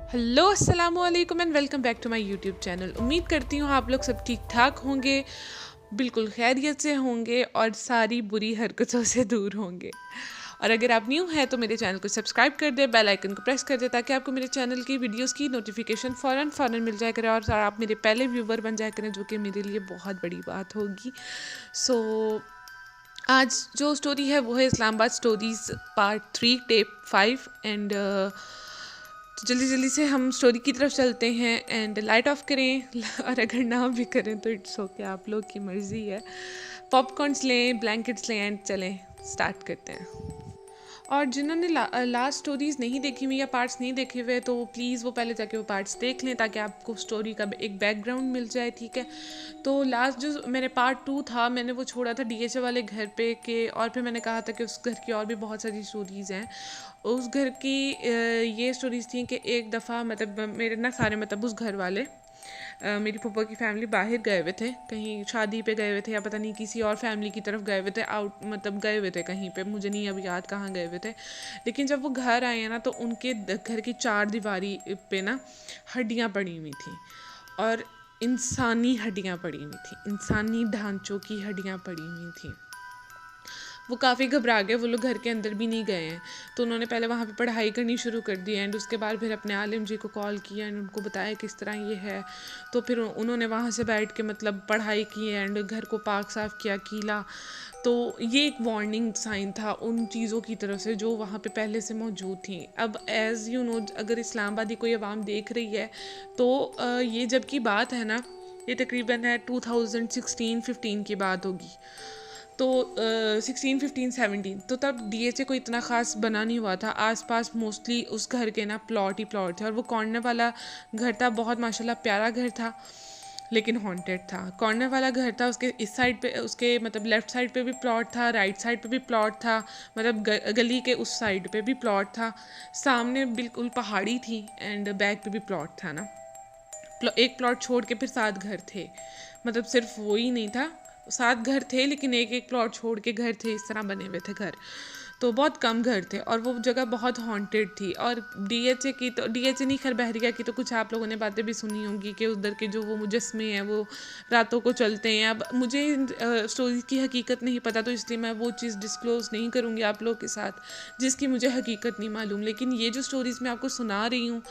Hello अस्सलाम वालेकुम and welcome back to my YouTube channel. उम्मीद करती हूँ आप लोग सब ठीक ठाक होंगे, बिल्कुल खैरियत से होंगे और सारी बुरी हरकतों से दूर होंगे। और अगर आप न्यू हैं तो मेरे चैनल को सब्सक्राइब कर दें, बेल आइकन को प्रेस कर दें ताकि आपको मेरे चैनल की वीडियोस की नोटिफिकेशन फ़ौरन मिल जाया करे और आप मेरे पहले व्यूवर बन जाया करें, जो कि मेरे लिए बहुत बड़ी बात होगी। सो आज जो स्टोरी है वो है Islamabad stories part 3 tape 5 and तो जल्दी जल्दी से हम स्टोरी की तरफ चलते हैं एंड लाइट ऑफ करें और अगर ना भी करें तो इट्स ओके, आप लोग की मर्ज़ी है। पॉपकॉर्न्स लें, ब्लैंकेट्स लें एंड चलें स्टार्ट करते हैं। और जिन्होंने लास्ट स्टोरीज़ नहीं देखी हुई या पार्ट्स नहीं देखे हुए तो प्लीज़ वो पहले जाके वो पार्ट्स देख लें ताकि आपको स्टोरी का एक बैकग्राउंड मिल जाए, ठीक है। तो लास्ट जो मेरे पार्ट 2 था मैंने वो छोड़ा था डीएचए वाले घर पे के, और फिर मैंने कहा था कि उस घर की और भी बहुत सारी स्टोरीज़ हैं। उस घर की ये स्टोरीज़ थी कि एक दफ़ा मतलब मेरे ना सारे मतलब उस घर वाले मेरी फूफा की फैमिली बाहर गए हुए थे, कहीं शादी पे गए हुए थे या पता नहीं किसी और फैमिली की तरफ गए हुए थे, आउट मतलब गए हुए थे कहीं पे, मुझे नहीं अब याद कहाँ गए हुए थे। लेकिन जब वो घर आए हैं ना तो उनके घर की चार दीवारी पे ना हड्डियाँ पड़ी हुई थी और इंसानी हड्डियाँ पड़ी हुई थी, इंसानी ढांचों की हड्डियाँ पड़ी हुई थी। वो काफ़ी घबरा गए, वो लोग घर के अंदर भी नहीं गए हैं। तो उन्होंने पहले वहाँ पे पढ़ाई करनी शुरू कर दी एंड उसके बाद फिर अपने आलिम जी को कॉल किया एंड उनको बताया किस तरह ये है। तो फिर उन्होंने वहाँ से बैठ के मतलब पढ़ाई की एंड घर को पाक साफ़ किया, कीला। तो ये एक वार्निंग साइन था उन चीज़ों की तरफ से जो वहाँ पे पहले से मौजूद थी। अब एज़ यू नो अगर इस्लामाबादी कोई आवाम देख रही है तो ये जब की बात है ना, ये तकरीबन है 2016-15 की बात होगी। तो 16, 15, 17 तो तब डीएचए कोई इतना ख़ास बना नहीं हुआ था। आसपास मोस्टली उस घर के ना प्लॉट ही प्लॉट थे और वो कॉर्नर वाला घर था, बहुत माशाल्लाह प्यारा घर था लेकिन हॉन्टेड था। कॉर्नर वाला घर था, उसके इस साइड पे उसके मतलब लेफ़्ट साइड पे भी प्लॉट था, राइट साइड पे भी प्लॉट था, मतलब गली के उस साइड पे भी प्लॉट था, सामने बिल्कुल पहाड़ी थी एंड बैक पे भी प्लॉट था ना। एक प्लॉट छोड़ के फिर 7 घर थे, मतलब सिर्फ वो ही नहीं था, 7 घर थे लेकिन एक एक प्लॉट छोड़ के घर थे, इस तरह बने हुए थे घर। तो बहुत कम घर थे और वो जगह बहुत हॉन्टेड थी। और डीएचए की तो डीएचए नहीं, खैर बहरिया की तो कुछ आप लोगों ने बातें भी सुनी होंगी कि उधर के जो वो मुजस्मे हैं वो रातों को चलते हैं। अब मुझे स्टोरी की हकीकत नहीं पता तो इसलिए मैं वो चीज़ डिस्क्लोज़ नहीं करूँगी आप लोग के साथ जिसकी मुझे हकीकत नहीं मालूम। लेकिन ये जो स्टोरीज़ मैं आपको सुना रही हूँ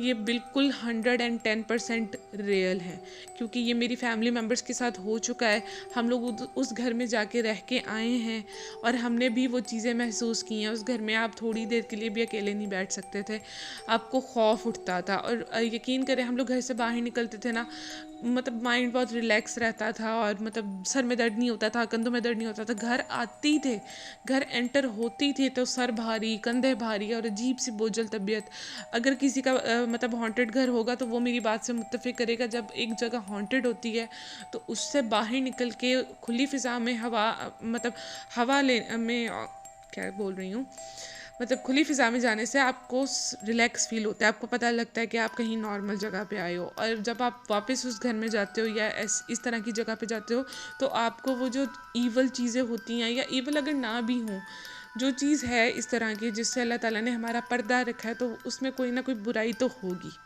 ये बिल्कुल 110% रियल है, क्योंकि ये मेरी फैमिली मेम्बर्स के साथ हो चुका है। हम लोग उस घर में जाके रह के आए हैं और हमने भी वो चीज़ें महसूस की हैं। उस घर में आप थोड़ी देर के लिए भी अकेले नहीं बैठ सकते थे, आपको खौफ उठता था। और यकीन करें हम लोग घर से बाहर निकलते थे ना, मतलब माइंड बहुत रिलैक्स रहता था और मतलब सर में दर्द नहीं होता था, कंधों में दर्द नहीं होता था। घर आती थे, घर एंटर होती थी तो सर भारी, कंधे भारी और अजीब सी बोझल तबीयत। अगर किसी का मतलब हॉन्टेड घर होगा तो वो मेरी बात से मुत्तफ़िक करेगा। जब एक जगह हॉन्टेड होती है तो उससे बाहर निकल के खुली फ़िज़ा में हवा मतलब हवा ले में क्या बोल रही हूँ, मतलब खुली फ़िज़ा में जाने से आपको रिलैक्स फ़ील होता है, आपको पता लगता है कि आप कहीं नॉर्मल जगह पे आए हो। और जब आप वापस उस घर में जाते हो या इस तरह की जगह पे जाते हो तो आपको वो जो ईवल चीज़ें होती हैं, या ईवल अगर ना भी हों, जो चीज़ है इस तरह की जिससे अल्लाह ताला ने हमारा पर्दा रखा है तो उसमें कोई ना कोई बुराई तो होगी।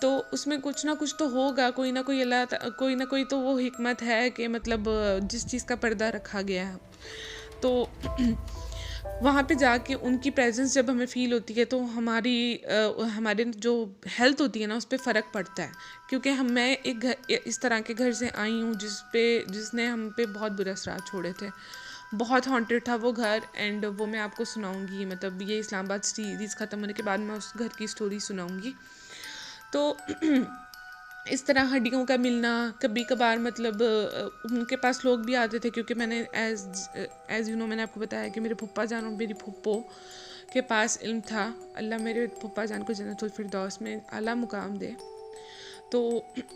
तो उसमें कुछ ना कुछ तो होगा, कोई ना कोई कोई ना कोई तो वो हिकमत है कि मतलब जिस चीज़ का पर्दा रखा गया है। तो वहाँ पे जाके उनकी प्रेजेंस जब हमें फ़ील होती है तो हमारे जो हेल्थ होती है ना उस पर फ़र्क पड़ता है। क्योंकि मैं एक घर इस तरह के घर से आई हूँ जिसने हम पे बहुत बुरे असरार छोड़े थे। बहुत हॉन्टेड था वो घर एंड वो मैं आपको सुनाऊंगी, मतलब ये इस्लामाबाद सीरीज़ ख़त्म होने के बाद मैं उस घर की स्टोरी सुनाऊंगी। तो इस तरह हड्डियों का मिलना कभी कभार, मतलब उनके पास लोग भी आते थे क्योंकि मैंने एज़ यू नो मैंने आपको बताया कि मेरे फूफा जान और मेरी फूफो के पास इल्म था। अल्लाह मेरे फूफा जान को जन्नतुल फिरदौस में आला मुकाम दे। तो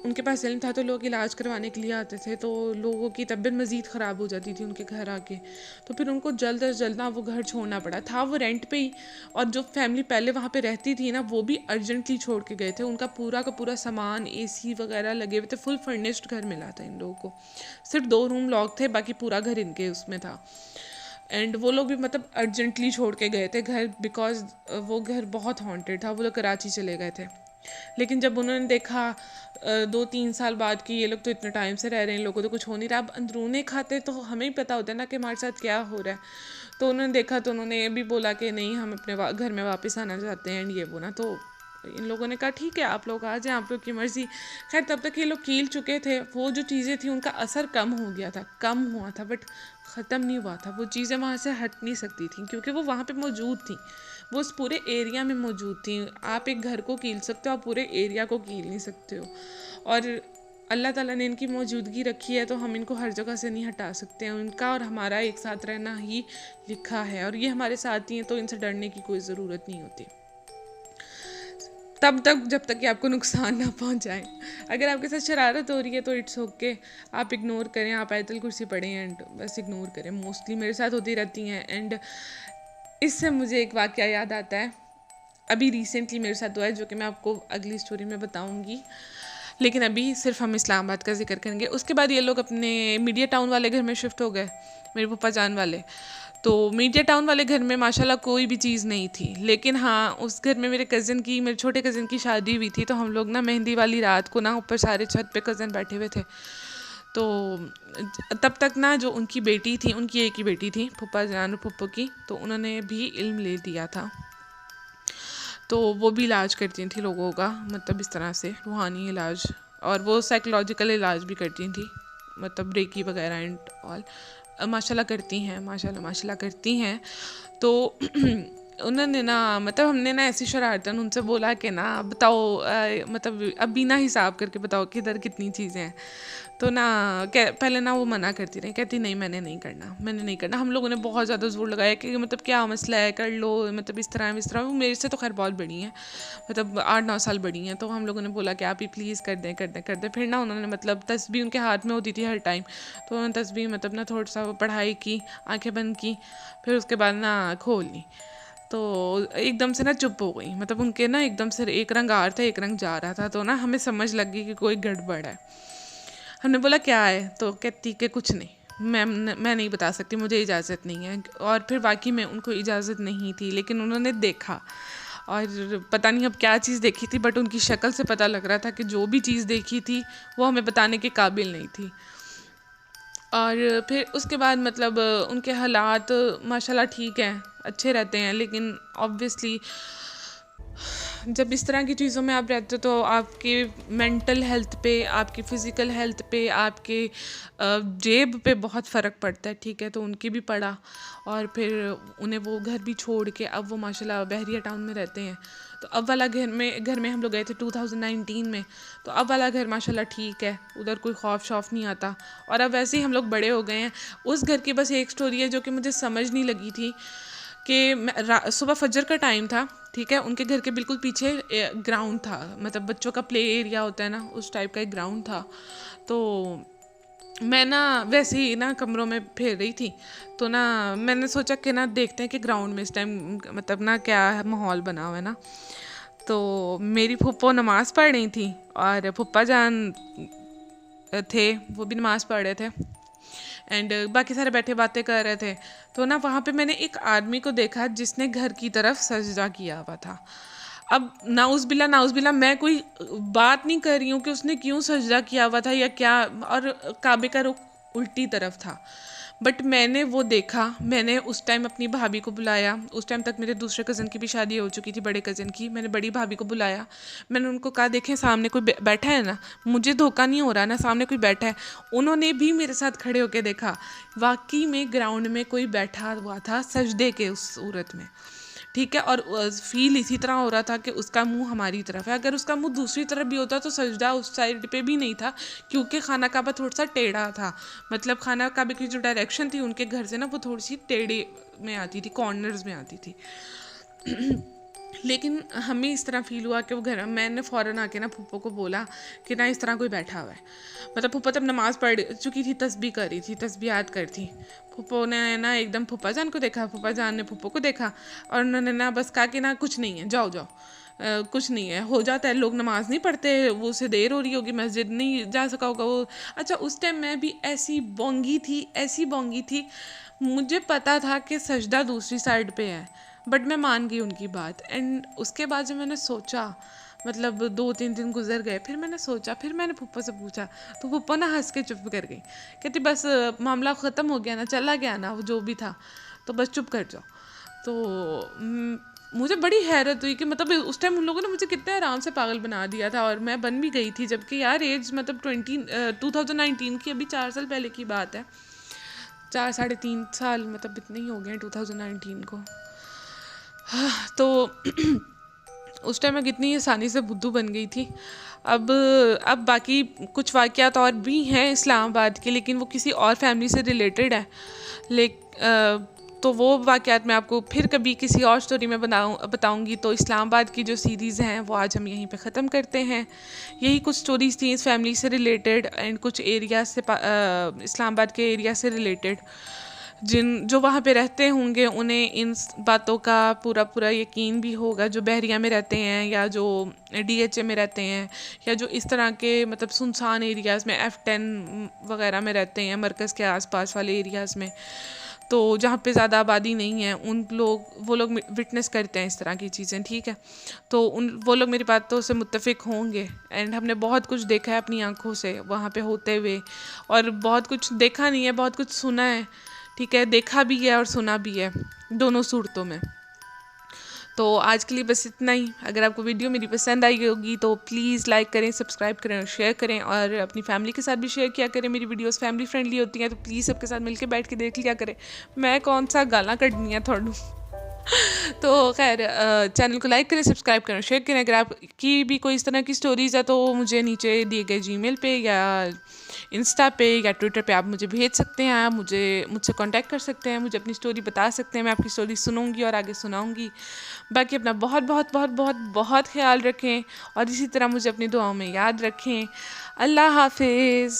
उनके पास इल्म था तो लोग इलाज करवाने के लिए आते थे, तो लोगों की तबीयत मज़ीद ख़राब हो जाती थी उनके घर आके। तो फिर उनको जल्द अज जल्द ना वो घर छोड़ना पड़ा था, वो रेंट पे ही। और जो फैमिली पहले वहाँ पे रहती थी ना वो भी अर्जेंटली छोड़ के गए थे। उनका पूरा का पूरा सामान एसी वगैरह लगे हुए थे, फुल फर्निश्ड घर मिला था इन लोगों को। सिर्फ 2 रूम लॉक थे, बाकी पूरा घर इनके उसमें था। एंड वो लोग भी मतलब अर्जेंटली छोड़ के गए थे घर, बिकॉज वो घर बहुत हॉन्टेड था। वो लोग कराची चले गए थे, लेकिन जब उन्होंने देखा 2-3 साल बाद कि ये लोग तो इतने टाइम से रह रहे हैं, इन लोगों को तो कुछ हो नहीं रहा, अब अंदरूने खाते तो हमें ही पता होता है ना कि हमारे साथ क्या हो रहा है। तो उन्होंने देखा तो उन्होंने ये भी बोला कि नहीं, हम अपने घर में वापस आना चाहते हैं, एंड ये वो ना। तो इन लोगों ने कहा ठीक है, आप लोग आ जाएं, आप लोग की मर्ज़ी। खैर तब तक ये लोग कील चुके थे, वो जो चीज़ें थी उनका असर कम हो गया था, कम हुआ था, बट ख़त्म नहीं हुआ था। वो चीज़ें वहाँ से हट नहीं सकती थी, क्योंकि वो वहाँ पे मौजूद थी, वो उस पूरे एरिया में मौजूद थी। आप एक घर को कील सकते हो, आप पूरे एरिया को कील नहीं सकते हो। और अल्लाह ताला ने इनकी मौजूदगी रखी है, तो हम इनको हर जगह से नहीं हटा सकते हैं। उनका और हमारा एक साथ रहना ही लिखा है, और ये हमारे साथ ही हैं, तो इनसे डरने की कोई ज़रूरत नहीं होती तब तक जब तक कि आपको नुकसान ना पहुंचाएं। अगर आपके साथ शरारत हो रही है तो इट्स ओके, आप इग्नोर करें, आप आयतल कुर्सी पढ़ें एंड बस इग्नोर करें। मोस्टली मेरे साथ होती रहती हैं। एंड इससे मुझे एक वाक़या याद आता है, अभी रिसेंटली मेरे साथ हुआ है, जो कि मैं आपको अगली स्टोरी में बताऊंगी, लेकिन अभी सिर्फ हम इस्लामाबाद का जिक्र करेंगे। उसके बाद ये लोग अपने मीडिया टाउन वाले घर में शिफ्ट हो गए, मेरे पप्पा जान वाले। तो मीडिया टाउन वाले घर में माशाल्लाह कोई भी चीज़ नहीं थी, लेकिन हाँ उस घर में मेरे छोटे कज़न की शादी हुई थी। तो हम लोग ना मेहंदी वाली रात को ना ऊपर सारे छत पे कज़न बैठे हुए थे। तो तब तक ना जो उनकी बेटी थी, उनकी एक ही बेटी थी, फूफा जान और फूफो की, तो उन्होंने भी इल्म ले लिया था। तो वो भी इलाज करती थी लोगों का, मतलब इस तरह से रूहानी इलाज, और वो साइकोलॉजिकल इलाज भी करती थी, मतलब रेकी वगैरह एंड ऑल। माशाल्लाह करती हैं, माशाल्लाह करती हैं। तो उन्होंने ना, मतलब हमने ना ऐसी शरारतन उनसे बोला कि ना बताओ, मतलब अभी ना हिसाब करके बताओ कि इधर कितनी चीज़ें हैं। तो ना पहले ना वो मना करती रही, कहती नहीं मैंने नहीं करना। हम लोगों ने बहुत ज़्यादा जोर लगाया कि मतलब क्या मसला है, कर लो, मतलब इस तरह। वो मेरे से तो खैर बहुत बड़ी हैं, मतलब 8-9 साल बड़ी हैं। तो हम लोगों ने बोला कि आप ही प्लीज़ कर दें। फिर ना उन्होंने, मतलब तस्बीह उनके हाथ में होती थी हर टाइम, तो उन्होंने तस्बीह मतलब ना थोड़ा सा पढ़ाई की, आंखें बंद की, फिर उसके बाद ना खोल ली। तो एकदम से ना चुप हो गई, मतलब उनके ना एकदम से एक रंग आ रहा था, एक रंग जा रहा था। तो ना हमें समझ लग गई कि कोई गड़बड़ है। हमने बोला क्या है, तो कहती कि कुछ नहीं, मैं नहीं बता सकती, मुझे इजाज़त नहीं है। और फिर वाकई में उनको इजाज़त नहीं थी, लेकिन उन्होंने देखा, और पता नहीं अब क्या चीज़ देखी थी, बट उनकी शक्ल से पता लग रहा था कि जो भी चीज़ देखी थी वो हमें बताने के काबिल नहीं थी। और फिर उसके बाद मतलब उनके हालात माशाल्लाह ठीक हैं, अच्छे रहते हैं, लेकिन ऑब्वियसली जब इस तरह की चीज़ों में आप रहते हो तो आपके मेंटल हेल्थ पे, आपकी फ़िज़िकल हेल्थ पे, आपके जेब पे बहुत फ़र्क पड़ता है, ठीक है। तो उनकी भी पड़ा, और फिर उन्हें वो घर भी छोड़ के अब वो माशाल्लाह बहरिया टाउन में रहते हैं। तो अब वाला घर में हम लोग गए थे 2019 में। तो अब वाला घर माशाल्लाह ठीक है, उधर कोई खौफ शौफ नहीं आता। और अब वैसे ही हम लोग बड़े हो गए हैं। उस घर की बस एक स्टोरी है जो कि मुझे समझ नहीं लगी थी कि सुबह फजर का टाइम था, ठीक है, उनके घर के बिल्कुल पीछे ग्राउंड था, मतलब बच्चों का प्ले एरिया होता है ना, उस टाइप का एक ग्राउंड था। तो मैं ना वैसे ही ना कमरों में फेर रही थी, तो ना मैंने सोचा कि ना देखते हैं कि ग्राउंड में इस टाइम मतलब ना क्या माहौल बना हुआ है ना। तो मेरी फूफो नमाज़ पढ़ रही थी, और फूफा जान थे, वो भी नमाज़ पढ़ रहे थे, एंड बाकी सारे बैठे बातें कर रहे थे। तो ना वहाँ पे मैंने एक आदमी को देखा जिसने घर की तरफ सजदा किया हुआ था। अब नाउज़ बिल्ला, मैं कोई बात नहीं कर रही हूँ कि उसने क्यों सजदा किया हुआ था या क्या, और काबे का रुख उल्टी तरफ था। बट मैंने वो देखा, मैंने उस टाइम अपनी भाभी को बुलाया। उस टाइम तक मेरे दूसरे कज़न की भी शादी हो चुकी थी, बड़े कज़न की। मैंने बड़ी भाभी को बुलाया, मैंने उनको कहा देखें सामने कोई बैठा है ना, मुझे धोखा नहीं हो रहा ना, सामने कोई बैठा है। उन्होंने भी मेरे साथ खड़े होकर देखा, वाकई में ग्राउंड में कोई बैठा हुआ था सजदे के उस सूरत में, ठीक है। और फील इसी तरह हो रहा था कि उसका मुंह हमारी तरफ है। अगर उसका मुंह दूसरी तरफ भी होता तो सजदा उस साइड पे भी नहीं था, क्योंकि खाना काबा थोड़ा सा टेढ़ा था, मतलब खाना काबे की जो डायरेक्शन थी उनके घर से ना, वो थोड़ी सी टेढ़े में आती थी, कॉर्नर्स में आती थी। लेकिन हमें इस तरह फ़ील हुआ कि वो घर, मैंने फ़ौरन आके ना फूफो को बोला कि ना इस तरह कोई बैठा हुआ है। मतलब फूफा तब नमाज़ पढ़ चुकी थी, तस्बीह कर रही थी, तस्बीहात कर थी। फूफो ने ना एकदम फूफा जान को देखा, फूफा जान ने फूफो को देखा, और उन्होंने ना बस कहा कि ना कुछ नहीं है, जाओ जाओ, कुछ नहीं है, हो जाता है, लोग नमाज़ नहीं पढ़ते, वो उसे देर हो रही होगी, मस्जिद नहीं जा सका होगा वो। अच्छा उस टाइम मैं भी ऐसी बोंगी थी मुझे पता था कि सजदा दूसरी साइड पे है, बट मैं मान गई उनकी बात। एंड उसके बाद जब मैंने सोचा, मतलब 2-3 दिन गुजर गए, फिर मैंने सोचा, फिर मैंने पप्पा से पूछा, तो पप्पा ना हंस के चुप कर गई, कहती बस मामला ख़त्म हो गया ना, चला गया ना वो जो भी था, तो बस चुप कर जाओ। तो मुझे बड़ी हैरत हुई कि मतलब उस टाइम उन लोगों ने मुझे कितने आराम से पागल बना दिया था, और मैं बन भी गई थी, जबकि यार एज मतलब 2019 की, अभी 4 साल पहले की बात है, 4-3.5 साल, मतलब इतने ही हो गए 2019 को। तो उस टाइम मैं कितनी आसानी से बुद्धू बन गई थी। अब बाकी कुछ वाक़यात और भी हैं इस्लामाबाद के, लेकिन वो किसी और फैमिली से रिलेटेड है। तो वो वाक़यात मैं आपको फिर कभी किसी और स्टोरी में बताऊंगी। तो इस्लामाबाद की जो सीरीज़ हैं वो आज हम यहीं पे ख़त्म करते हैं। यही कुछ स्टोरीज़ थी इस फैमिली से रिलेटेड, एंड कुछ एरिया से इस्लामाबाद के एरिया से रिलेटेड। जो वहाँ पे रहते होंगे उन्हें इन बातों का पूरा यकीन भी होगा, जो बहरिया में रहते हैं या जो DHA में रहते हैं, या जो इस तरह के मतलब सुनसान एरियाज़ में F10 वगैरह में रहते हैं, मरकज़ के आसपास वाले एरियाज़ में, तो जहाँ पे ज़्यादा आबादी नहीं है, वो लोग विटनेस करते हैं इस तरह की चीज़ें, ठीक है। तो वो लोग मेरी बातों से मुत्तफ़िक होंगे। एंड हमने बहुत कुछ देखा है अपनी आँखों से वहाँ पे होते हुए, और बहुत कुछ देखा नहीं है, बहुत कुछ सुना है, ठीक है, देखा भी है और सुना भी है, दोनों सूरतों में। तो आज के लिए बस इतना ही। अगर आपको वीडियो मेरी पसंद आई होगी तो प्लीज़ लाइक करें, सब्सक्राइब करें और शेयर करें, और अपनी फैमिली के साथ भी शेयर किया करें। मेरी वीडियोस फैमिली फ्रेंडली होती हैं, तो प्लीज़ सबके साथ मिलके बैठ के देख लिया करें। मैं कौन सा गाना कढ़नी है थोड़ू। तो खैर, चैनल को लाइक करें, सब्सक्राइब करें, शेयर करें। अगर आपकी भी कोई इस तरह की स्टोरीज़ है तो मुझे नीचे दिए गए जीमेल पे या इंस्टा पे या ट्विटर पे आप मुझे भेज सकते हैं। आप मुझसे कांटेक्ट कर सकते हैं, मुझे अपनी स्टोरी बता सकते हैं, मैं आपकी स्टोरी सुनूंगी और आगे सुनाऊंगी। बाकी अपना बहुत बहुत बहुत बहुत बहुत ख्याल रखें, और इसी तरह मुझे अपनी दुआओं में याद रखें। अल्लाह हाफिज़।